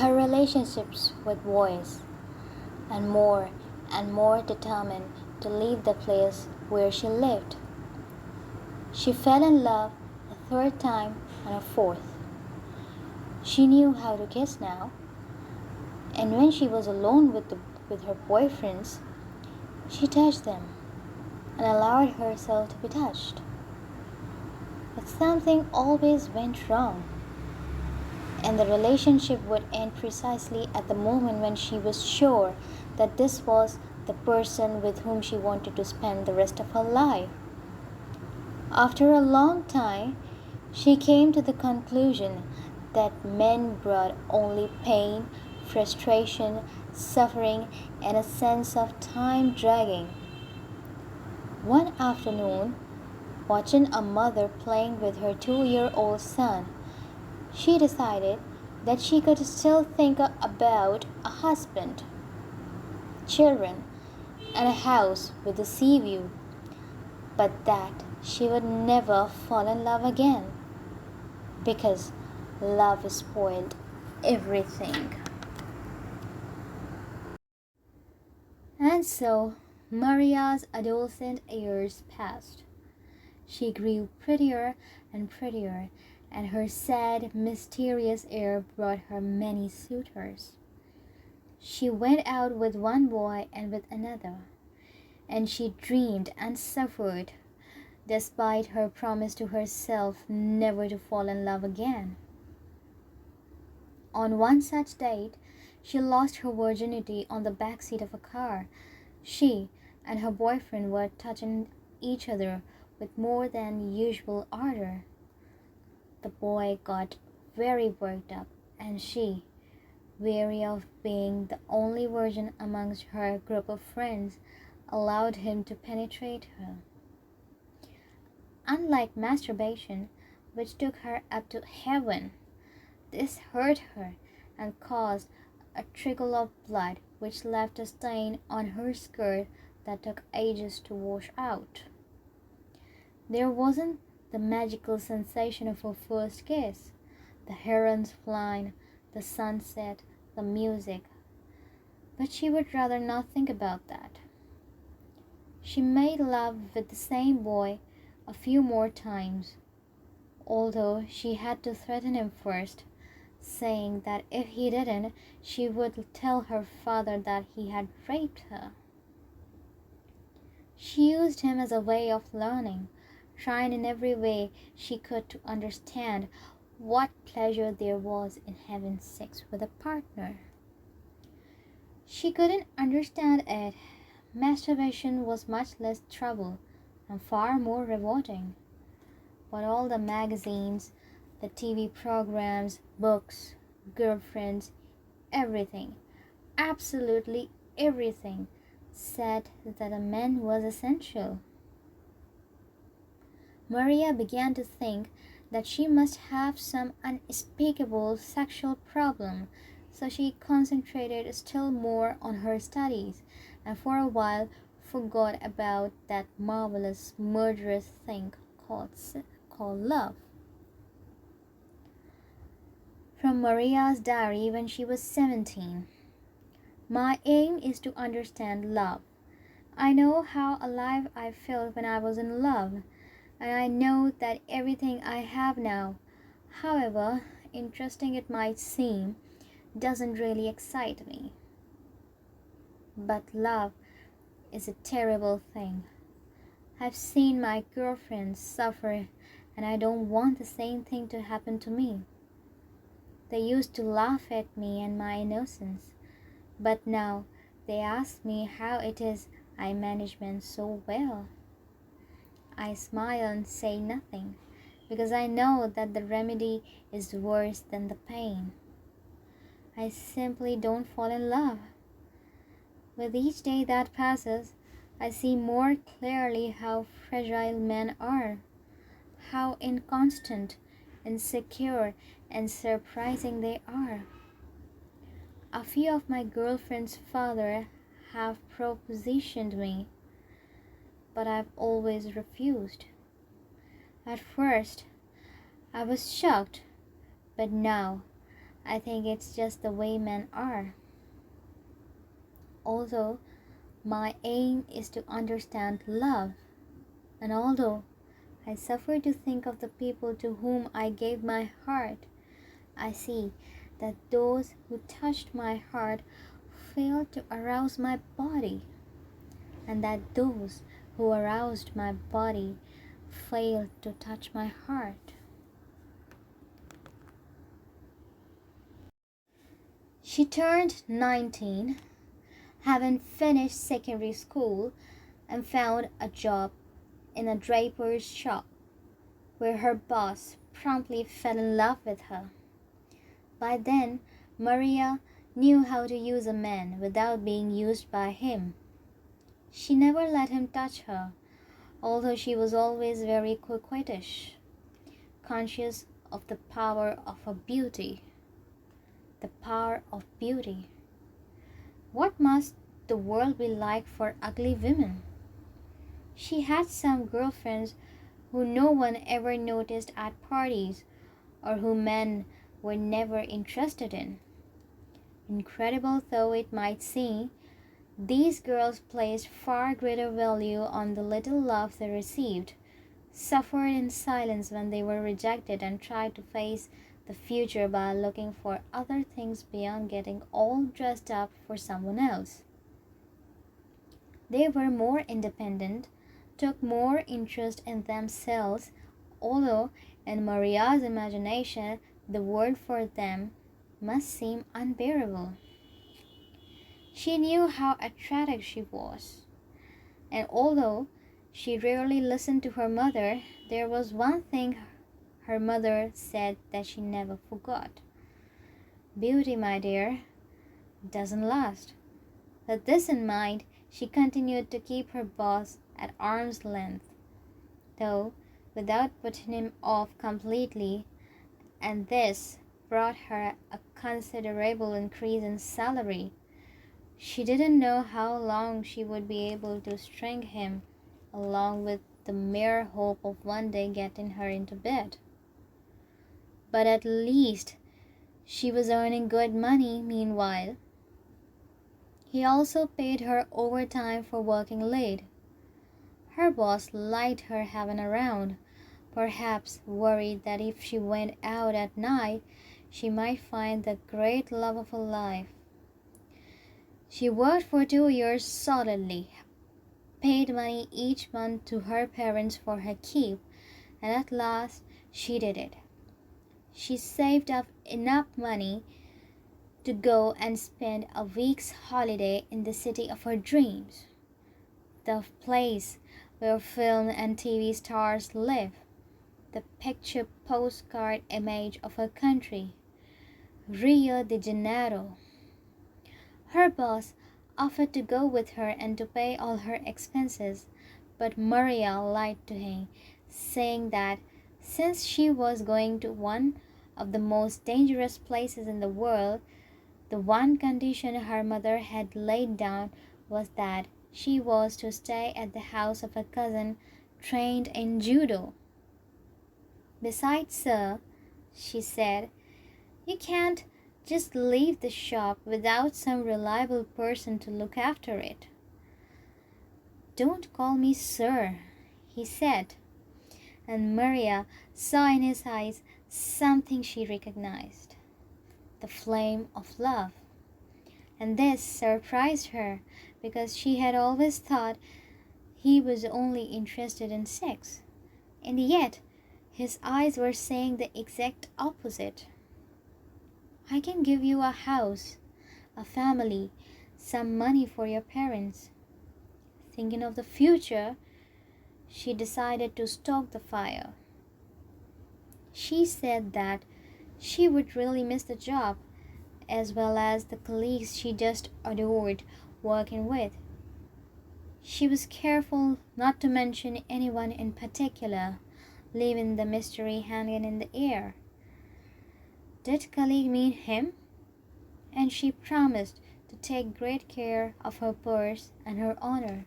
her relationships with boys, and more determined to leave the place where she lived. She fell in love a third time and a fourth. She knew how to kiss now, and when she was alone with her boyfriends, she touched them and allowed herself to be touched. But something always went wrong, and the relationship would end precisely at the moment when she was sure that this was the person with whom she wanted to spend the rest of her life. After a long time, she came to the conclusion that men brought only pain, frustration, suffering, and a sense of time dragging. One afternoon, watching a mother playing with her 2-year-old son, she decided that she could still think about a husband, children, and a house with a sea view, but that she would never fall in love again, because love spoiled everything. And so, Maria's adolescent years passed. She grew prettier and prettier, and her sad, mysterious air brought her many suitors. She went out with one boy and with another, and she dreamed and suffered, despite her promise to herself never to fall in love again. On one such date, she lost her virginity on the back seat of a car. She and her boyfriend were touching each other with more than usual ardor. The boy got very worked up, and she, weary of being the only virgin amongst her group of friends, allowed him to penetrate her. Unlike masturbation, which took her up to heaven, this hurt her and caused a trickle of blood which left a stain on her skirt that took ages to wash out. There wasn't the magical sensation of her first kiss, the herons flying, the sunset, the music, but she would rather not think about that. She made love with the same boy a few more times, although she had to threaten him first, saying that if he didn't, she would tell her father that he had raped her. She used him as a way of learning, trying in every way she could to understand what pleasure there was in having sex with a partner. She couldn't understand it. Masturbation was much less trouble and far more rewarding. But all the magazines, the TV programs, books, girlfriends, everything, absolutely everything, said that a man was essential. Maria began to think that she must have some unspeakable sexual problem, so she concentrated still more on her studies and for a while forgot about that marvelous, murderous thing called love. From Maria's diary when she was 17. My aim is to understand love. I know how alive I felt when I was in love, and I know that everything I have now, however interesting it might seem, doesn't really excite me. But love is a terrible thing. I've seen my girlfriends suffer, and I don't want the same thing to happen to me. They used to laugh at me and my innocence, but now they ask me how it is I manage men so well. I smile and say nothing, because I know that the remedy is worse than the pain. I simply don't fall in love. With each day that passes, I see more clearly how fragile men are, how inconstant, insecure, and surprising they are. A few of my girlfriend's father have propositioned me, but I've always refused. At first, I was shocked, but now I think it's just the way men are. Although my aim is to understand love, and although I suffer to think of the people to whom I gave my heart, I see that those who touched my heart failed to arouse my body, and that those who aroused my body failed to touch my heart. She turned 19, having finished secondary school, and found a job in a draper's shop, where her boss promptly fell in love with her. By then, Maria knew how to use a man without being used by him. She never let him touch her, although she was always very coquettish, conscious of the power of her beauty. The power of beauty. What must the world be like for ugly women? She had some girlfriends who no one ever noticed at parties, or who men were never interested in. Incredible though it might seem, these girls placed far greater value on the little love they received, suffered in silence when they were rejected, and tried to face the future by looking for other things beyond getting all dressed up for someone else. They were more independent, took more interest in themselves, although in Maria's imagination the world for them must seem unbearable. She knew how attractive she was, and although she rarely listened to her mother, there was one thing her mother said that she never forgot. Beauty, my dear, doesn't last. With this in mind, she continued to keep her boss at arm's length, though without putting him off completely, and this brought her a considerable increase in salary. She didn't know how long she would be able to string him along with the mere hope of one day getting her into bed. But at least she was earning good money meanwhile. He also paid her overtime for working late. Her boss liked her having around, perhaps worried that if she went out at night, she might find the great love of her life. She worked for 2 years solidly, paid money each month to her parents for her keep, and at last she did it. She saved up enough money to go and spend a week's holiday in the city of her dreams, the place where film and TV stars live, the picture postcard image of her country, Rio de Janeiro. Her boss offered to go with her and to pay all her expenses, but Maria lied to him, saying that since she was going to one of the most dangerous places in the world, the one condition her mother had laid down was that she was to stay at the house of a cousin trained in judo. Besides, sir, she said, you can't just leave the shop without some reliable person to look after it. Don't call me sir, he said, and Maria saw in his eyes something she recognized, the flame of love. And this surprised her, because she had always thought he was only interested in sex, and yet his eyes were saying the exact opposite. I can give you a house, a family, some money for your parents. Thinking of the future, she decided to stoke the fire. She said that she would really miss the job, as well as the colleagues she just adored working with. She was careful not to mention anyone in particular, leaving the mystery hanging in the air. Did colleague mean him? And she promised to take great care of her purse and her honor.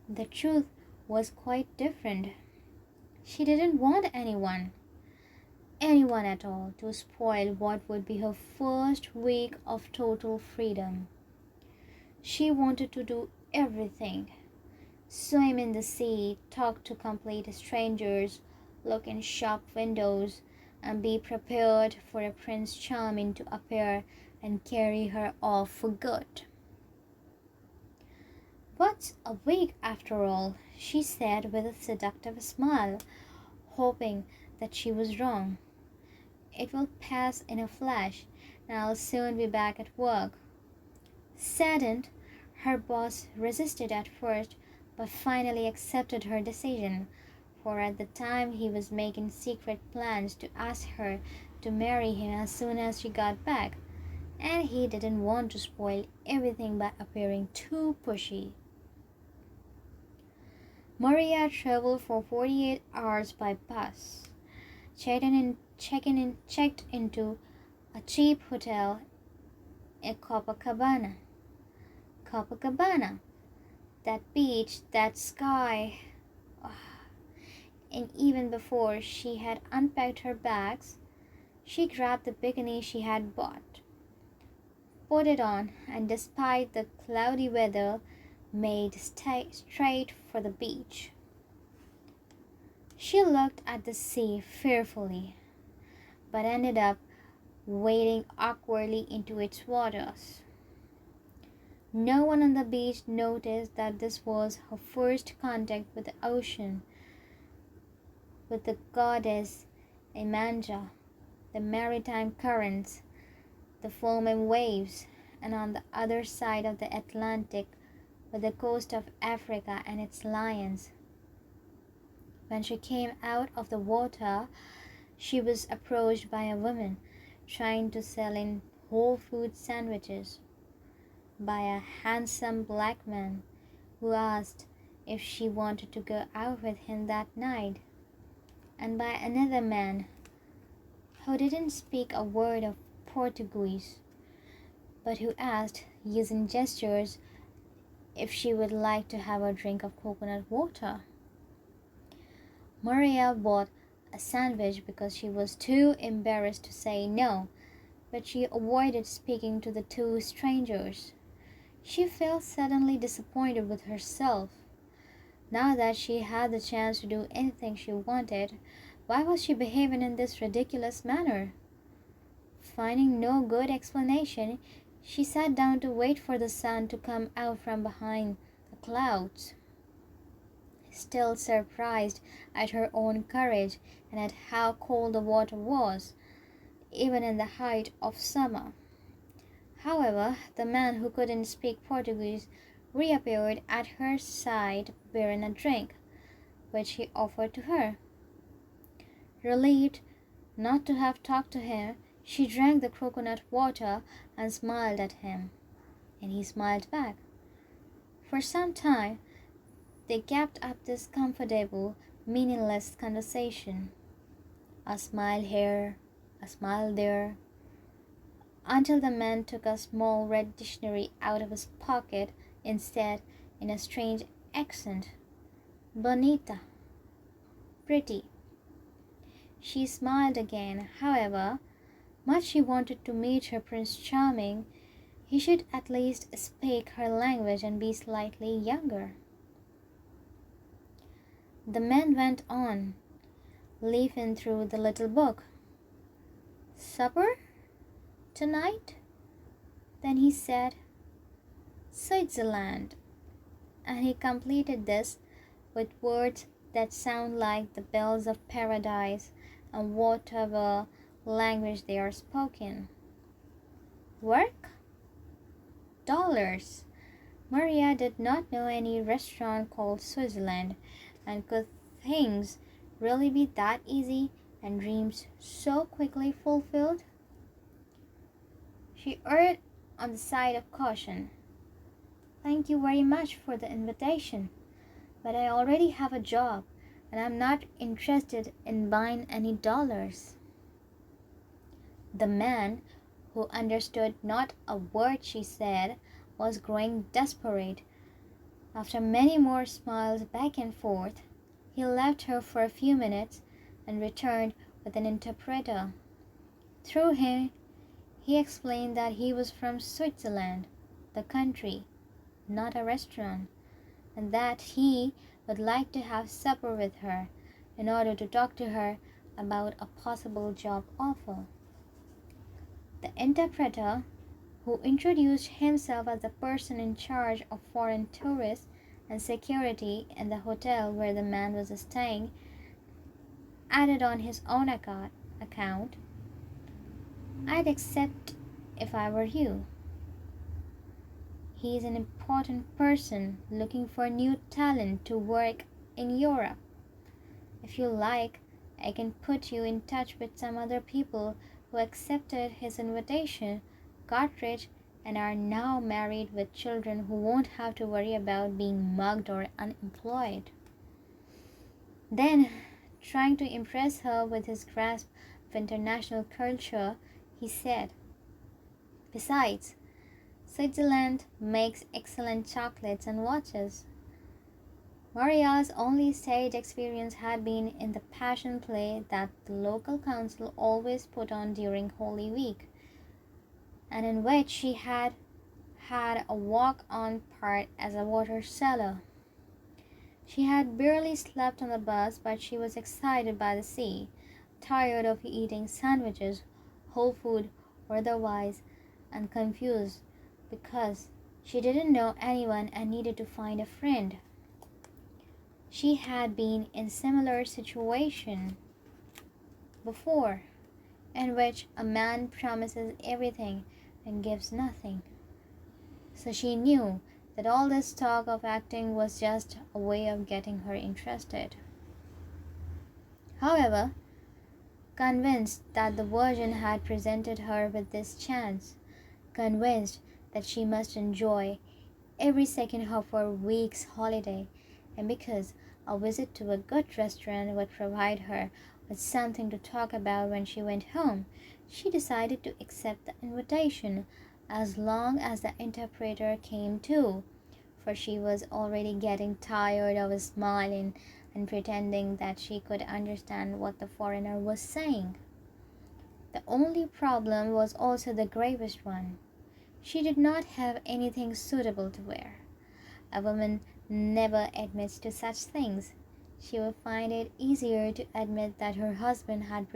The truth was quite different. She didn't want anyone. anyone at all to spoil what would be her first week of total freedom. She wanted to do everything: swim in the sea, talk to complete strangers, look in shop windows, and be prepared for a Prince Charming to appear and carry her off for good. "What's a week after all?" she said with a seductive smile, hoping that she was wrong. "It will pass in a flash, and I'll soon be back at work." Saddened, her boss resisted at first, but finally accepted her decision, for at the time he was making secret plans to ask her to marry him as soon as she got back, and he didn't want to spoil everything by appearing too pushy. Maria traveled for 48 hours by bus, checked into a cheap hotel in Copacabana. Copacabana, that beach, that sky. And even before she had unpacked her bags, she grabbed the bikini she had bought, put it on, and despite the cloudy weather, made straight for the beach. She looked at the sea fearfully, but ended up wading awkwardly into its waters. No one on the beach noticed that this was her first contact with the ocean, with the goddess Imanja, the maritime currents, the foaming waves, and on the other side of the Atlantic, with the coast of Africa and its lions. When she came out of the water, she was approached by a woman trying to sell in Whole Food sandwiches, by a handsome black man who asked if she wanted to go out with him that night, and by another man who didn't speak a word of Portuguese, but who asked, using gestures, if she would like to have a drink of coconut water. Maria bought a sandwich because she was too embarrassed to say no, but she avoided speaking to the two strangers. She felt suddenly disappointed with herself. Now that she had the chance to do anything she wanted, why was she behaving in this ridiculous manner? Finding no good explanation, she sat down to wait for the sun to come out from behind the clouds. Still surprised at her own courage and at how cold the water was, even in the height of summer. However, the man who couldn't speak Portuguese reappeared at her side bearing a drink, which he offered to her. Relieved not to have talked to him, she drank the coconut water and smiled at him, and he smiled back. For some time, they kept up this comfortable, meaningless conversation. A smile here, a smile there, until the man took a small red dictionary out of his pocket and said in a strange accent, "Bonita, pretty." She smiled again. However much she wanted to meet her Prince Charming, he should at least speak her language and be slightly younger. The man went on, leafing through the little book. "Supper? Tonight?" Then he said, "Switzerland." And he completed this with words that sound like the bells of paradise and whatever language they are spoken. Work? $. Maria did not know any restaurant called Switzerland, and could things really be that easy and dreams so quickly fulfilled? She erred on the side of caution. "Thank you very much for the invitation, but I already have a job, and I'm not interested in buying any dollars." The man, who understood not a word she said, was growing desperate. After many more smiles back and forth, he left her for a few minutes and returned with an interpreter. Through him, he explained that he was from Switzerland, the country, not a restaurant, and that he would like to have supper with her in order to talk to her about a possible job offer. The interpreter, who introduced himself as the person in charge of foreign tourists and security in the hotel where the man was staying, added on his own account, "I'd accept if I were you. He is an important person looking for new talent to work in Europe. If you like, I can put you in touch with some other people who accepted his invitation, got rich, and are now married with children who won't have to worry about being mugged or unemployed." Then, trying to impress her with his grasp of international culture, he said, "Besides, Switzerland makes excellent chocolates and watches." Maria's only stage experience had been in the passion play that the local council always put on during Holy Week, and in which she had had a walk-on part as a water seller. She had barely slept on the bus, but she was excited by the sea, tired of eating sandwiches, whole food or otherwise, and confused because she didn't know anyone and needed to find a friend. She had been in similar situation before, in which a man promises everything and gives nothing. So she knew that all this talk of acting was just a way of getting her interested. However, convinced that the Virgin had presented her with this chance, convinced that she must enjoy every second of her week's holiday, and because a visit to a good restaurant would provide her with something to talk about when she went home, she decided to accept the invitation as long as the interpreter came too, for she was already getting tired of smiling and pretending that she could understand what the foreigner was saying. The only problem was also the gravest one. She did not have anything suitable to wear. A woman never admits to such things. She would find it easier to admit that her husband had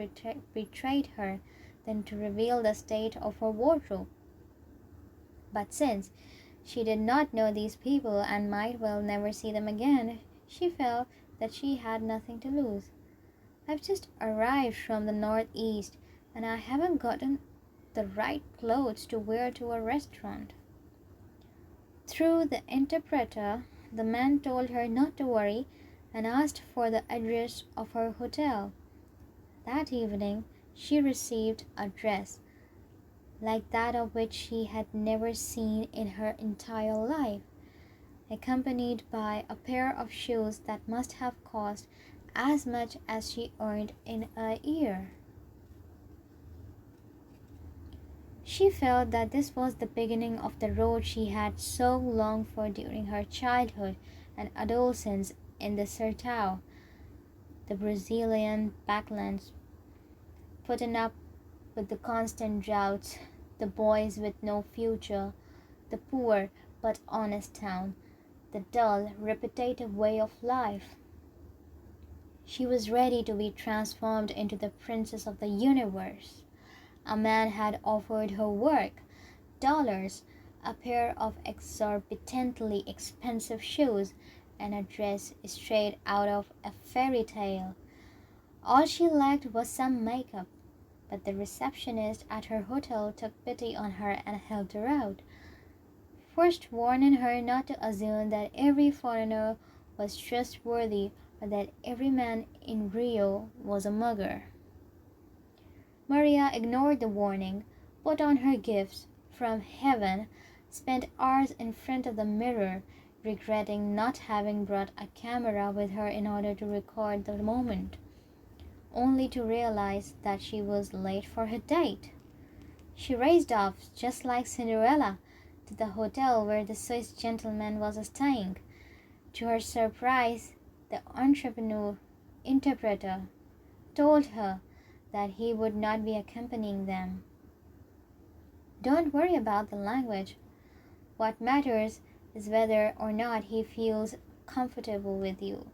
betrayed her than to reveal the state of her wardrobe. But since she did not know these people and might well never see them again, she felt that she had nothing to lose. "I've just arrived from the northeast and I haven't gotten the right clothes to wear to a restaurant." Through the interpreter, the man told her not to worry and asked for the address of her hotel. That evening, she received a dress like that of which she had never seen in her entire life, accompanied by a pair of shoes that must have cost as much as she earned in a year. She felt that this was the beginning of the road she had so longed for during her childhood and adolescence in the Sertão, the Brazilian backlands, putting up with the constant droughts, the boys with no future, the poor but honest town, the dull, repetitive way of life. She was ready to be transformed into the princess of the universe. A man had offered her work, dollars, a pair of exorbitantly expensive shoes, and a dress straight out of a fairy tale. All she lacked was some makeup, but the receptionist at her hotel took pity on her and helped her out, first warning her not to assume that every foreigner was trustworthy or that every man in Rio was a mugger. Maria ignored the warning, put on her gifts from heaven, spent hours in front of the mirror, regretting not having brought a camera with her in order to record the moment, only to realize that she was late for her date. She raced off, just like Cinderella, to the hotel where the Swiss gentleman was staying. To her surprise, the interpreter told her that he would not be accompanying them. Don't worry about the language. What matters is whether or not he feels comfortable with you.